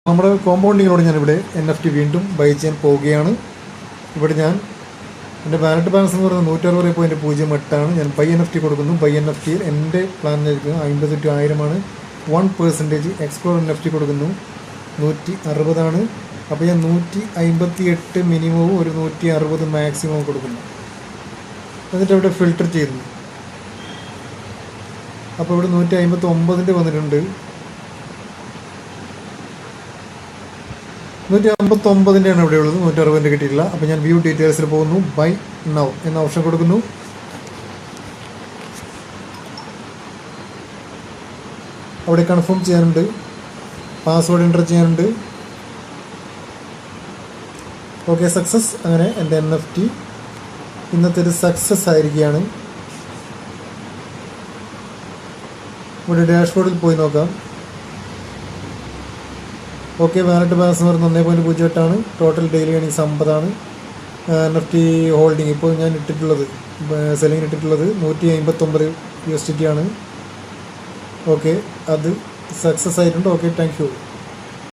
നമ്മുടെ കോമ്പൗണ്ടിങ്ങിലൂടെ ഞാനിവിടെ NFT വീണ്ടും ബൈ ചെയ്യാൻ പോവുകയാണ്. ഇവിടെ ഞാൻ എൻ്റെ വാലറ്റ് ബാലൻസ് എന്ന് പറയുന്നത് 160.08 ഞാൻ ബൈ NFT കൊടുക്കുന്നു. ബൈ NFTയിൽ എൻ്റെ പ്ലാൻ നൽകുന്നത് 50 to 1000 1% എക്സ്പ്ലോർ NFT കൊടുക്കുന്നു 160. അപ്പോൾ ഞാൻ 158 മിനിമവും ഒരു 160 മാക്സിമവും കൊടുക്കുന്നു. എന്നിട്ട് അവിടെ ഫിൽട്ടർ ചെയ്യുന്നു. അപ്പോൾ ഇവിടെ 159 വന്നിട്ടുണ്ട്. 159 ഇവിടെ ഉള്ളത്, 160 കിട്ടിയിട്ടില്ല. അപ്പോൾ ഞാൻ വ്യൂ ഡീറ്റെയിൽസിൽ പോകുന്നു. ബൈ നൗ എന്ന ഓപ്ഷൻ കൊടുക്കുന്നു. അവിടെ കൺഫേം ചെയ്യാനുണ്ട്, പാസ്വേഡ് എൻ്റർ ചെയ്യാനുണ്ട്. Okay, success. അങ്ങനെ എൻ്റെ NFT ഇന്നത്തെ ഒരു സക്സസ് ആയിരിക്കുകയാണ്. ഇവിടെ ഡാഷ്ബോർഡിൽ പോയി നോക്കാം. ഓക്കെ, വാലറ്റ് ബാലൻസ് വരുന്നത് 1.08 total daily earnings 50. NFT holding ഇപ്പോൾ ഞാൻ ഇട്ടിട്ടുള്ളത്, സെല്ലിങ്ങിന് ഇട്ടിട്ടുള്ളത് 159 USDT ആണ്. ഓക്കെ, അത് സക്സസ് ആയിട്ടുണ്ട്. Okay, thank you.